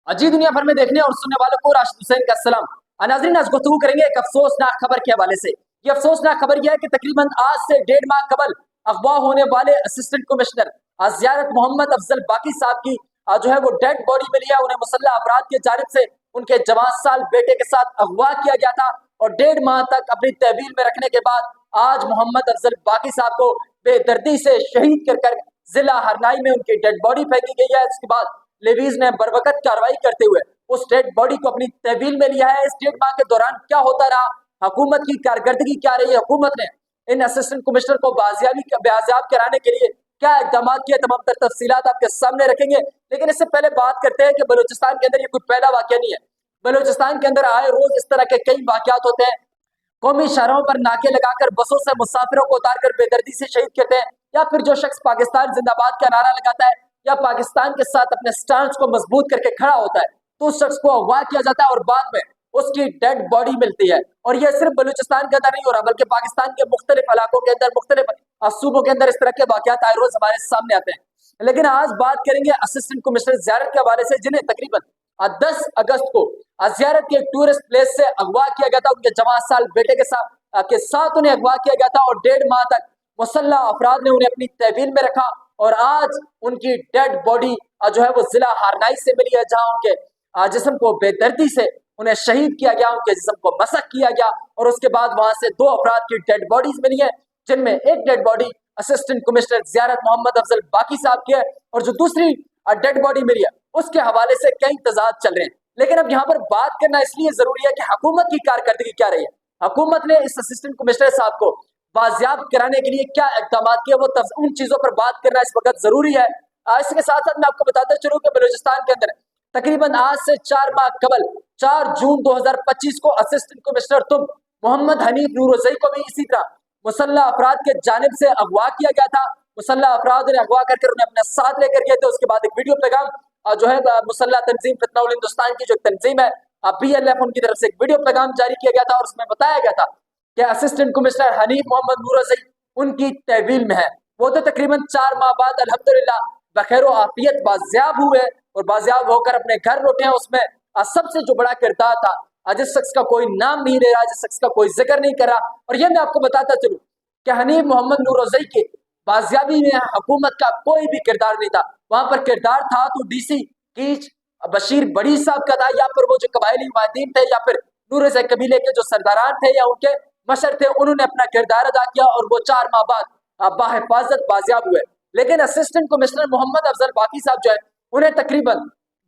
अजी दुनिया भर में देखने और सुनने वालों को राशिद हुसैन का सलाम। नाज़रीन, आज गुफ्तगू करेंगे एक अफसोसनाक खबर के हवाले से। ये अफसोसनाक खबर यह है कि तकरीबन आज से 1.5 माह कबल अगवा होने वाले असिस्टेंट कमिश्नर ज़ियारत मोहम्मद अफजल बाकी साहब की जो है वो डेड बॉडी मिली है। उन्हें मुसल्लह अपराध की जानिब से उनके जवान साल बेटे के साथ अगवा किया गया था और 1.5 माह तक अपनी तहवील में रखने के बाद आज मोहम्मद अफजल बाकी साहब को बेदर्दी से शहीद कर जिला हरनाई में उनकी डेड बॉडी फेंकी गई है। इसके बाद लेवीज ने बरवकत कार्रवाई करते हुए उस डेड बॉडी को अपनी तहवील में लिया है। इस 1.5 माह के दौरान क्या होता रहा, हुकूमत की कारकर्दगी क्या रही है, हुकूमत ने इन असिस्टेंट कमिश्नर को बाजियाब कराने के लिए क्या इकदाम किए, तमाम तर तफसीलात आपके सामने रखेंगे। लेकिन इससे पहले बात करते हैं कि बलूचिस्तान के अंदर ये कोई पहला वाकया नहीं है। बलूचिस्तान के अंदर आए रोज इस तरह के कई वाकयात होते हैं। कौमी शहरों पर नाके लगाकर बसों से मुसाफिरों को उतारकर बेदर्दी से शहीद करते हैं, या फिर जो शख्स पाकिस्तान जिंदाबाद का नारा लगाता है या पाकिस्तान के साथ अपने स्टांस को मजबूत करके खड़ा होता है तो उस शख्स को अगवा किया जाता है और बाद में उसकी डेड बॉडी मिलती है। और यह सिर्फ बलूचिस्तान के अंदर नहीं हो रहा, बल्कि पाकिस्तान के मुख्तलिफ इलाकों के अंदर, मुख्तलिफ सूबों के अंदर इस तरह के वाकयात आए रोज हमारे सामने आते हैं। लेकिन आज बात करेंगे असिस्टेंट कमिश्नर ज़ियारत के हवाले से, जिन्हें तकरीबन 10 अगस्त को ज़ियारत के एक टूरिस्ट प्लेस से अगवा किया गया था। उनके जवान साल बेटे के साथ उन्हें अगवा किया गया था और 1.5 माह तक मुसल्लह अफराद ने उन्हें अपनी तहवील में रखा और आज उनकी डेड बॉडी जो है वो जिला हारनाई से मिली है, जहां उनके जिस्म को बेदर्दी से उन्हें शहीद किया गया, उनके जिस्म को मसक किया गया और उसके बाद वहां से 2 अफराद की डेड बॉडीज मिली है, जिनमें एक डेड बॉडी असिस्टेंट कमिश्नर ज़ियारत मोहम्मद अफजल बाकी साहब की है और जो दूसरी डेड बॉडी मिली है उसके हवाले से कई तजाद चल रहे हैं। लेकिन अब यहाँ पर बात करना इसलिए जरूरी है कि हुकूमत की कारकर्दगी क्या रही है, हुकूमत ने इस असिस्टेंट कमिश्नर साहब को बाजियाब कराने के लिए क्या इकदाम किए, वो उन चीजों पर बात करना इस वक्त जरूरी है। इसके साथ साथ मैं आपको बताता चलूं कि बलूचिस्तान के अंदर तकरीबन आज से 4 माह कबल 4 जून 2025 को असिस्टेंट कमिश्नर मोहम्मद हनीफ नूरजई को भी इसी तरह मुसल्लह अफराद के जानिब से अगवा किया गया था। मुसल्लह अफराद ने अगवा करके उन्हें अपने साथ लेकर गए थे। उसके बाद एक वीडियो पैगाम जो है मुसल्लह तंजीम फितनउल हिंदुस्तान की जो तंजीम है BLF, उनकी तरफ से एक वीडियो पैगाम जारी किया गया था और उसमें बताया गया था कि असिस्टेंट कमिश्नर हनीफ मोहम्मद नूरजई उनकी तहवील में है। वो तो तकरीबन 4 माह बाद अल्हम्दुलिल्लाह बखैर आफियत बाजियाब हुए और बाजियाब होकर अपने घर लौटे हैं। उसमें सबसे जो बड़ा किरदार था, जिस शख्स का कोई नाम नहीं ले रहा, जिस शख्स का कोई जिक्र नहीं कर रहा, और ये मैं आपको बताता चलूं कि हनीफ मोहम्मद नूरजई के बाजियाबी में हुकूमत का कोई भी किरदार नहीं था। वहां पर किरदार था तो DC कीच बशीर बड़ी साहब का था, या फिर वो जो कबायली वाहिदीन थे, या फिर नूरजई कबीले के जो सरदारान थे या उनके मशर थे, उन्होंने अपना किरदार अदा किया और वो 4 माह बाद बाहिफाजत बाजियाब हुए। लेकिन असिस्टेंट कमिश्नर मोहम्मद अफजल बाकी साहब जो है उन्हें तकरीबन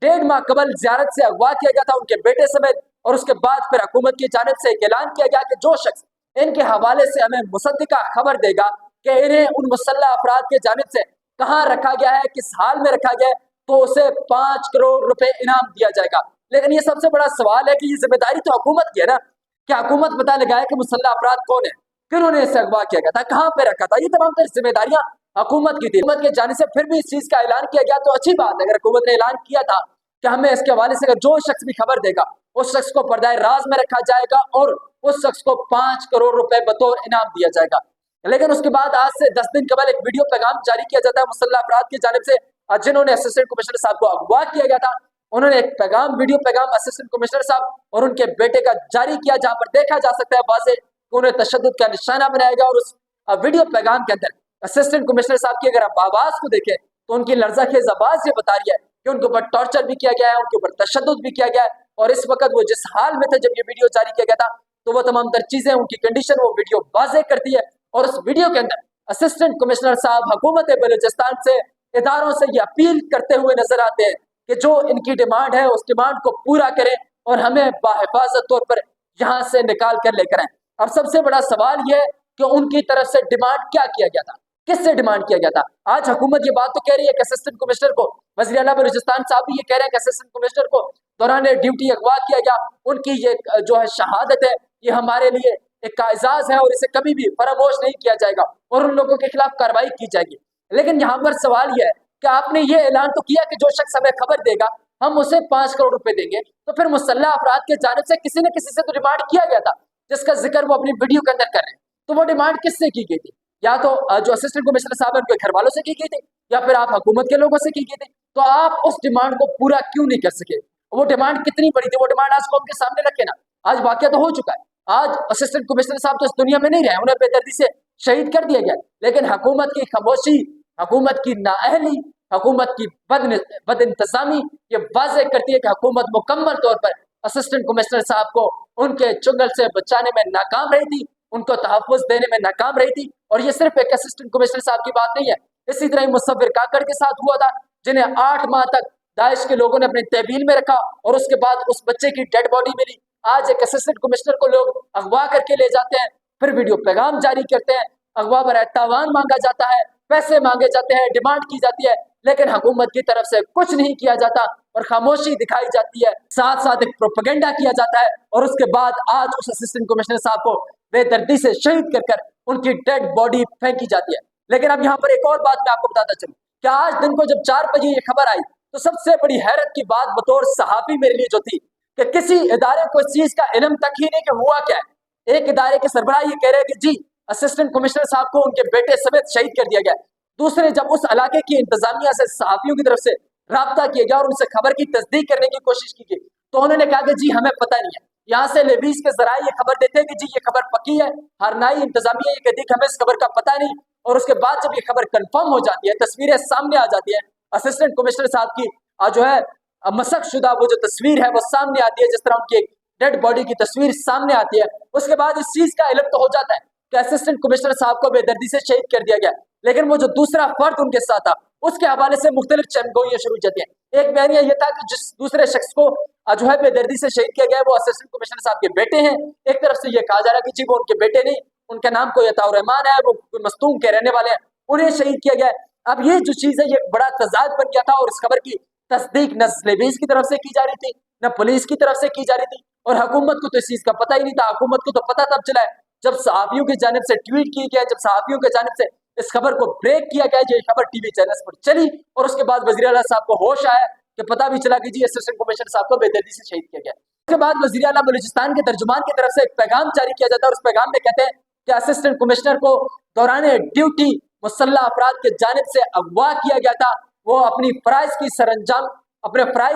1.5 माह कबल ज़ियारत से अगवा किया गया था उनके बेटे समेत, और उसके बाद फिर हुकूमत की जानिब से एक ऐलान किया गया कि जो शख्स इनके हवाले से हमें मुसद्दिका खबर देगा कि इन्हें उन मुसल्लह अफराद के जानिब से कहाँ रखा गया है, किस हाल में रखा गया है, तो उसे 5 करोड़ रुपए इनाम दिया जाएगा। लेकिन ये सबसे बड़ा सवाल है कि ये जिम्मेदारी तो हुकूमत की है ना, कि हुकूमत पता लगाए कि मुसल्लह अफराद कौन है, किन्होंने इसे अगवा किया गया था, कहाँ पे रखा था। ये तमाम जिम्मेदारियां हुकूमत की थी। हुकूमत के जाने से फिर भी इस चीज का ऐलान किया गया तो अच्छी बात है। अगर हुकूमत ने ऐलान किया था कि हमें इसके हवाले से जो शख्स भी खबर देगा उस शख्स को पर्दाए राज में रखा जाएगा और उस शख्स को 5 करोड़ रुपए बतौर इनाम दिया जाएगा। लेकिन उसके बाद आज से 10 दिन कबल एक वीडियो पैगाम जारी किया जाता है मुसल्लह अफराद की जानिब से, जिन्होंने असिस्टेंट कमिश्नर साहब को अगवा किया गया था। उन्होंने एक पैगाम, वीडियो पैगाम असिस्टेंट कमिश्नर साहब और उनके बेटे का जारी किया, जहां पर देखा जा सकता है वाज़े कि उन्हें तशद्दुद का निशाना बनाया गया। और उस वीडियो पैगाम के अंदर असिस्टेंट कमिश्नर साहब की अगर आप आवाज को देखें तो उनकी लर्ज़ाखेज़ आवाज ये बता रही है कि उनके ऊपर टॉर्चर भी किया गया है, उनके ऊपर तशद्दुद भी किया गया है। और इस वक्त वो जिस हाल में थे जब ये वीडियो जारी किया गया था, तो वो तमाम तर चीजें, उनकी कंडीशन वो वीडियो वाज़े करती है। और उस वीडियो के अंदर असिस्टेंट कमिश्नर साहब हुकूमत बलूचिस्तान से, इदारों से ये अपील करते हुए नजर आते हैं कि जो इनकी डिमांड है उस डिमांड को पूरा करें और हमें बाहिफाजत तौर पर यहाँ से निकाल कर लेकर आए। अब सबसे बड़ा सवाल यह है कि उनकी तरफ से डिमांड क्या किया गया था, किससे डिमांड किया गया था। आज हुकूमत ये बात तो कह रही है कि असिस्टेंट कमिश्नर को, वज़ीर आला बलूचिस्तान साहब भी ये कह रहे हैं कि असिस्टेंट कमिश्नर को दौरान ड्यूटी अगवा किया गया, उनकी ये जो है शहादत है, ये हमारे लिए एक एजाज है और इसे कभी भी फरामोश नहीं किया जाएगा और उन लोगों के खिलाफ कार्रवाई की जाएगी। लेकिन यहाँ पर सवाल यह है कि आपने ये ऐलान तो किया कि जो शख्स हमें खबर देगा हम उसे 5 करोड़ रुपए देंगे, तो फिर मुसल्लह अफराद के जानिब से किसी न किसी से तो डिमांड किया गया था, जिसका जिक्र वो अपनी वीडियो के अंदर कर रहे हैं। तो वो डिमांड किससे की गई थी? या तो जो असिस्टेंट कमिश्नर साहब है उनके घर वालों से की गई थी, या फिर आप हुकूमत के लोगों से की गई थी। तो आप उस डिमांड को पूरा क्यों नहीं कर सके? वो डिमांड कितनी बड़ी थी, वो डिमांड आज कौम के सामने रखे ना। आज वाकया तो हो चुका है, आज असिस्टेंट कमिश्नर साहब तो इस दुनिया में नहीं रहे, उन्हें बेदर्दी से शहीद कर दिया गया, लेकिन हुकूमत की खामोशी, हुकूमत की नाअहली, हुकूमत की बद इंतजामी ये वाज़ेह करती है कि हुकूमत मुकम्मल तौर पर असिस्टेंट कमिश्नर साहब को उनके चुंगल से बचाने में नाकाम रही थी, उनको तहफ़्फ़ुज़ देने में नाकाम रही थी। और ये सिर्फ एक असिस्टेंट कमिश्नर साहब की बात नहीं है, इसी तरह ही मुसव्विर काकड़ के साथ हुआ था, जिन्हें 8 माह तक दाइश के लोगों ने अपनी तहवील में रखा और उसके बाद उस बच्चे की डेड बॉडी मिली। आज एक असिस्टेंट कमिश्नर को लोग अगवा करके ले जाते हैं, फिर वीडियो पैगाम जारी करते हैं, अगवा पर तावान मांगा जाता है, पैसे मांगे जाते हैं, डिमांड की जाती है, लेकिन हुकूमत की तरफ से कुछ नहीं किया जाता और खामोशी दिखाई जाती है। साथ साथ एक प्रोपेगेंडा किया जाता है और उसके बाद आज उस असिस्टेंट कमिश्नर साहब को बेदर्दी से शहीद कर कर उनकी डेड बॉडी फेंकी जाती है। लेकिन अब यहाँ पर एक और बात मैं आपको बताता चलूं कि आज दिन को जब 4 बजे ये खबर आई तो सबसे बड़ी हैरत की बात बतौर सहाफी मेरे लिए जो थी कि किसी इदारे को इस चीज का इल्म तक ही नहीं कि हुआ क्या है। एक इदारे के सरबराह ये कह रहे हैं कि जी असिस्टेंट कमिश्नर साहब को उनके बेटे समेत शहीद कर दिया गया। दूसरे जब उस इलाके की इंतजामिया से सहाफियों की तरफ से राब्ता किया गया और उनसे खबर की तस्दीक करने की कोशिश की गई तो उन्होंने कहा कि जी हमें पता नहीं है। यहाँ से लेवीज के जराये ये खबर देते हैं कि जी ये खबर पक्की है, हरनाई इंतजामिया ये कहती है कि हमें इस खबर का पता नहीं, और उसके बाद जब ये खबर कंफर्म हो जाती है, तस्वीरें सामने आ जाती है, असिस्टेंट कमिश्नर साहब की जो है मसक शुदा वो जो तस्वीर है वो सामने आती है, जिस तरह उनकी डेड बॉडी की तस्वीर सामने आती है, उसके बाद इस चीज का इल्म तो हो जाता है कि असिस्टेंट कमिश्नर साहब को बेदर्दी से शहीद कर दिया गया। लेकिन वो जो दूसरा फर्द उनके साथ था उसके हवाले से मुख्तलिफ चमगोइयां शुरू हो जाती है। एक बयानिया यह था कि जिस दूसरे शख्स को जो है बेदर्दी से शहीद किया गया वो असिस्टेंट कमिश्नर साहब के बेटे हैं। एक तरफ से यह कहा जा रहा है कि जी वो उनके बेटे नहीं, उनका नाम कोई अताउर रहमान है, वो मस्तूम के रहने वाले हैं, उन्हें शहीद किया गया है। अब ये जो चीज है ये बड़ा तजाद बन गया था और इस खबर की तस्दीक न लेवीज की तरफ से की जा रही थी न पुलिस की तरफ से की जा रही थी और हुकूमत को तो इस चीज का पता ही नहीं था। हुकूमत को तो पता तब चला है जब सहाफियों की जानिब से ट्वीट किया गया, जब सहाफियों की जानिब से इस खबर को ब्रेक किया गया, ये खबर टीवी चैनल्स पर चली और उसके बाद वज़ीर आला साहब को होश आया कि पता भी चला कि जी असिस्टेंट कमिश्नर साहब को बेदर्दी से शहीद किया गया। उसके बाद वज़ीर आला बलूचिस्तान के तर्जुमान की तरफ से एक पैगाम जारी किया जाता है और उस पैगाम में कहते हैं कि असिस्टेंट कमिश्नर को दौरान ड्यूटी मुसल्लह अफराद के जानिब से अगवा किया गया था, वो अपने फ़राइज़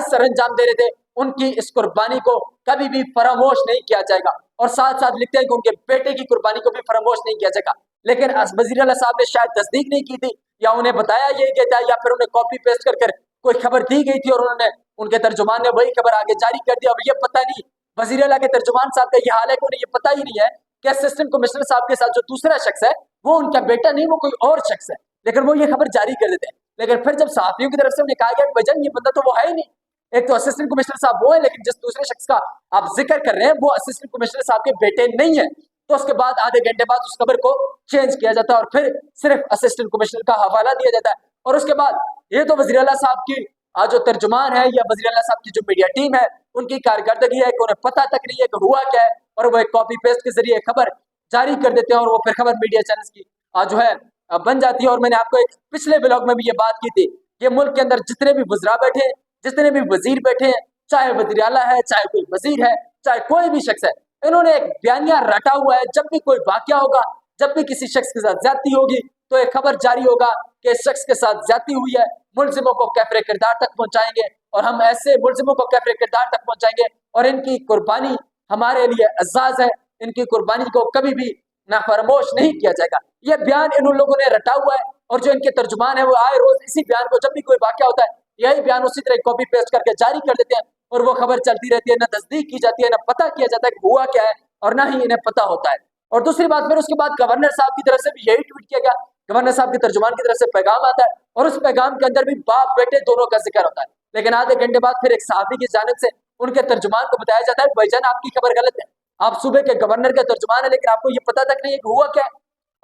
सरअंजाम दे रहे थे, उनकी इस कुर्बानी को कभी भी फरामोश नहीं किया जाएगा। और साथ साथ लिखते हैं कि उनके बेटे की कुर्बानी को भी फरामोश नहीं किया जाएगा। लेकिन वज़ीर आला साहब ने शायद तस्दीक नहीं की थी या उन्हें बताया यही गया था या फिर उन्हें कॉपी पेस्ट कर कोई खबर दी गई थी और उन्होंने उनके तर्जुमान ने वही खबर आगे जारी कर दी। अब ये पता नहीं वज़ीर आला के तर्जुमान साहब का ये हाल है कि उन्हें ये पता ही नहीं है कि असिस्टेंट कमिश्नर साहब के साथ जो दूसरा शख्स है वो उनका बेटा नहीं, वो कोई और शख्स है, लेकिन वो ये खबर जारी कर देते हैं। लेकिन फिर जब सहाफियों की तरफ से उन्हें कहा गया कि भजन ये बंदा तो वो है ही नहीं, एक तो असिस्टेंट कमिश्नर साहब वो है लेकिन जिस दूसरे शख्स का आप जिक्र कर रहे हैं वो असिस्टेंट कमिश्नर साहब के बेटे नहीं है, तो उसके बाद आधे घंटे बाद उस खबर को चेंज किया जाता है और फिर सिर्फ असिस्टेंट कमिश्नर का हवाला दिया जाता है। और उसके बाद ये तो वज़ीर आला साहब की जो तर्जुमान है या वज़ीर आला साहब की जो मीडिया टीम है उनकी कारकर्दगी है कि उन्हें पता तक नहीं है कि हुआ क्या है और वो एक कॉपी पेस्ट के जरिए खबर जारी कर देते हैं और वो फिर खबर मीडिया चैनल्स की जो है बन जाती है। और मैंने आपको एक पिछले ब्लॉग में भी ये बात की थी कि मुल्क के अंदर जितने भी वज़रा बैठे हैं, जितने भी वजीर बैठे हैं, चाहे वज़ीर आला है, चाहे कोई वजीर है, चाहे कोई भी शख्स है, इन्होंने एक बयानिया रटा हुआ है। जब भी कोई वाकया होगा, जब भी किसी शख्स के साथ ज्यादती होगी तो एक खबर जारी होगा कि इस शख्स के साथ ज्यादती हुई है, मुलजिमों को कैफरे किरदार तक पहुंचाएंगे और हम ऐसे मुलजिमों को कैफरे किरदार तक पहुंचाएंगे और इनकी कुर्बानी हमारे लिए अज़ाज़ है, इनकी कुर्बानी को कभी भी ना फरामोश नहीं किया जाएगा। ये बयान इन लोगों ने रटा हुआ है और जो इनके तर्जुमान है वो आए रोज इसी बयान को, जब भी कोई वाकया होता है यही बयान उसी तरह कॉपी पेस्ट करके जारी कर देते हैं और वो खबर चलती रहती है, ना तस्दीक की जाती है, ना पता किया जाता है कि हुआ क्या है और ना ही इन्हें पता होता है। और दूसरी बात फिर उसके बाद गवर्नर साहब की तरफ से भी यही ट्वीट किया गया, गवर्नर साहब के तर्जुमान की तरफ से पैगाम आता है और उस पैगाम के अंदर भी बाप बेटे दोनों का जिक्र होता है। लेकिन आधे घंटे बाद फिर एक सहाफी की जानिब से उनके तर्जुमान को बताया जाता है भाईजान आपकी खबर गलत है, आप सूबे के गवर्नर के तर्जुमान है लेकिन आपको ये पता तक नहीं है कि हुआ क्या है।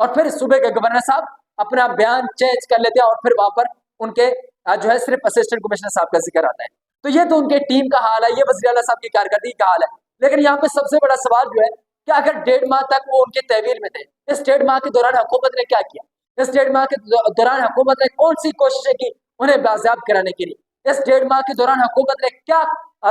और फिर सूबे के गवर्नर साहब अपना बयान चेंज कर लेते हैं और फिर वहां पर उनके जो है सिर्फ असिस्टेंट कमिश्नर साहब का जिक्र आता है। तो ये तो उनके टीम का हाल है, ये वज़ीर आला साहब की कारकर्दगी का हाल है। लेकिन यहाँ पे सबसे बड़ा सवाल जो है कि अगर 1.5 माह तक वो उनके तहवील में थे, इस 1.5 माह के दौरान हुकूमत ने क्या किया? इस 1.5 माह के दौरान हुकूमत ने कौन सी कोशिशें की उन्हें बाजियाब कराने के लिए? इस 1.5 माह के दौरान हुकूमत ने क्या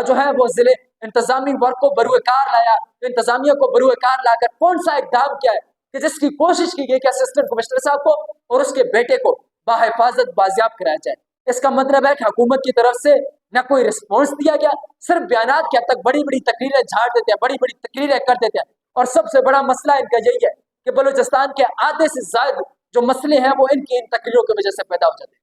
जो है वो जिले इंतजामी वर्क को बरूएकार लाया, इंतजामिया को बरूएकार लाकर कौन सा इक़दाम किया है कि जिसकी कोशिश की गई कि असिस्टेंट कमिश्नर साहब को और उसके बेटे को बाहिफाजत बाजियाब कराया जाए। इसका मतलब है कि हुकूमत की तरफ से न कोई रिस्पॉन्स दिया गया, सिर्फ बयानात के हद तक बड़ी बड़ी तकरीरें झाड़ देते हैं, बड़ी बड़ी तकरीरें कर देते हैं। और सबसे बड़ा मसला इनका यही है कि बलूचिस्तान के आधे से ज्यादा जो मसले हैं वो इनकी इन तकरीरों की वजह से पैदा हो जाते हैं।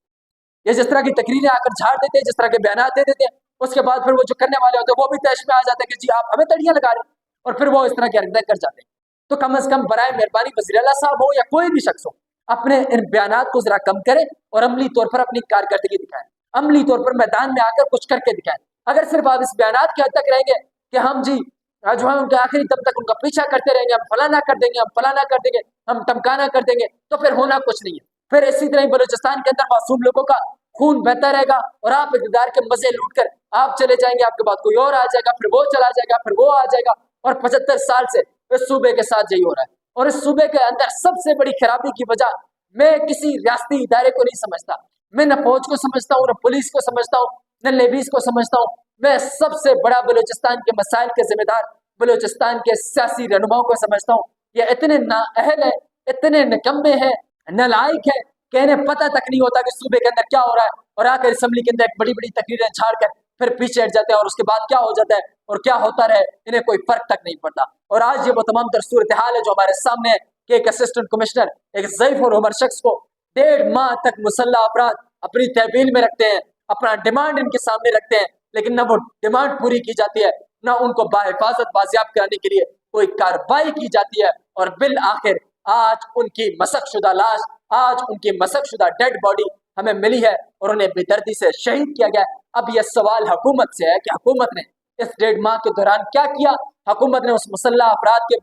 ये जिस तरह की तकरीरें आकर झाड़ देते हैं, जिस तरह के बयान दे देते हैं, उसके बाद फिर वो जो करने वाले होते हैं वो भी तैश में आ जाते हैं कि जी आप हमें तड़ियां लगा रहे हैं, और फिर वो इस तरह की हरकतें कर जाते हैं। तो कम अज कम बराए मेहरबानी वज़ीर आला साहब हो या कोई भी शख्स हो, अपने इन बयानात को जरा कम करें और अमली तौर पर अपनी कारकर्दगी दिखाएं, अमली तौर पर मैदान में आकर कुछ करके दिखाएं। अगर सिर्फ आप इस बयानात के हद तक रहेंगे कि हम जी जो है उनके आखिरी दम तक उनका पीछा करते रहेंगे, हम फलाना कर देंगे, हम फलाना कर देंगे, हम टमकाना कर देंगे, तो फिर होना कुछ नहीं है। फिर इसी तरह बलूचिस्तान के अंदर मासूम लोगों का खून बहता रहेगा और आप इक़्तिदार के मजे लूट कर आप चले जाएंगे, आपके बाद कोई और आ जाएगा, फिर वो चला जाएगा, फिर वो आ जाएगा। और 75 साल से इस सूबे के साथ यही हो रहा है। और इस सूबे के अंदर सबसे बड़ी खराबी की वजह मैं किसी रियासती इदारे को नहीं समझता, मैं न फौज को समझता हूँ, न पुलिस को समझता हूँ, न नेवीज को समझता हूँ। मैं सबसे बड़ा बलूचिस्तान के मसाइल के जिम्मेदार बलूचिस्तान के सियासी रहनुमाओं को समझता हूँ। ये इतने नाअहल है, इतने निकम्मे हैं, नालायक है कि इन्हें पता तक नहीं होता कि सूबे के अंदर क्या हो रहा है, और आकर असम्बली के अंदर एक बड़ी बड़ी तकरीरें झाड़ कर फिर पीछे हट जाते हैं, और उसके बाद क्या हो जाता है और क्या होता रहे इन्हें कोई फर्क तक नहीं पड़ता। और आज ये वो तमाम तर सूरत हाल है जो हमारे सामने है कि एक असिस्टेंट कमिश्नर एक ज़ईफ और उमर शख्स को 1.5 माह तक मुसल्ला अपराध अपनी तहवील में रखते हैं, अपना डिमांड इनके सामने रखते हैं, लेकिन न वो डिमांड पूरी की जाती है, न उनको बाहिफाजत बाजियाब कराने के लिए कोई कार्रवाई की जाती है। और बिल आखिर आज उनकी मसकशुदा लाश, आज उनकी मसकशुदा डेड बॉडी हमें मिली है और उन्हें बेदर्दी से शहीद किया गया। अब यह सवाल हुकूमत से है कि हुकूमत ने इस 1.5 माह के दौरान क्या किया। हुकूमत ने उस मुसल्ला अपराध के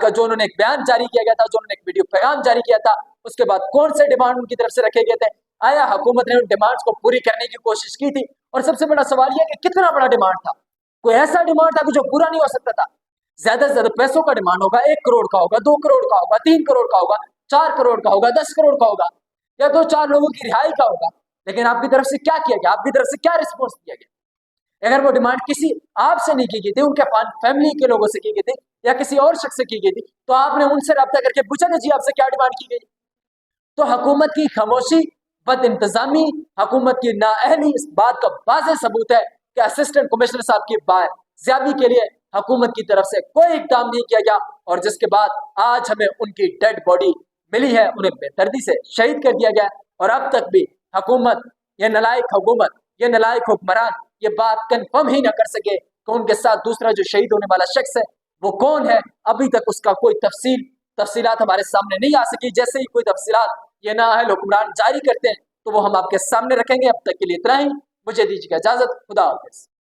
जो उन्होंने एक बयान जारी किया गया था, जो उन्होंने एक वीडियो पैगाम जारी किया था, उसके बाद कौन से डिमांड उनकी तरफ से रखे गए थे, आया हुकूमत ने उन डिमांड्स को पूरी करने की कोशिश की थी। और सबसे बड़ा सवाल यह कि कितना बड़ा डिमांड था। कोई ऐसा डिमांड था कि जो पूरा नहीं हो सकता था। ज्यादा से ज्यादा पैसों का डिमांड होगा, 1 करोड़ का होगा, 2 करोड़ का होगा, 3 करोड़ का होगा, 4 करोड़ का होगा, 10 करोड़ का होगा, या 2-4 लोगों की रिहाई का होगा। लेकिन आपकी तरफ से क्या किया गया, आपकी तरफ से क्या रिस्पॉन्स दिया गया? अगर वो डिमांड किसी आपसे नहीं की गई थी, उनके फैमिली के लोगों से की गई थी या किसी और शख्स से की गई थी, तो आपने उनसे रब्ता करके पूछा था जी आपसे क्या डिमांड की गई? तो हुकूमत की खामोशी, बद इंतजामी, हुकूमत की नाअहली इस बात का वाज़ेह सबूत है कि असिस्टेंट कमिश्नर साहब की बाजियाबी के लिए हुकूमत की तरफ से कोई इक़दाम नहीं किया गया, और जिसके बाद आज हमें उनकी डेड बॉडी मिली है, उन्हें बेदर्दी से शहीद कर दिया गया। और अब तक भी हुकूमत, ये नलायक हुकूमत, ये नलायक हुक्मरान ये बात कन्फर्म ही ना कर सके कि उनके साथ दूसरा जो शहीद होने वाला शख्स है वो कौन है। अभी तक उसका कोई तफसीलात हमारे सामने नहीं आ सकी। जैसे ही कोई तफसीलात ये नाअहल हुक्मरान जारी करते हैं तो वो हम आपके सामने रखेंगे। अब तक के लिए इतना ही, मुझे दीजिएगा इजाजत, खुदा हाफिज़।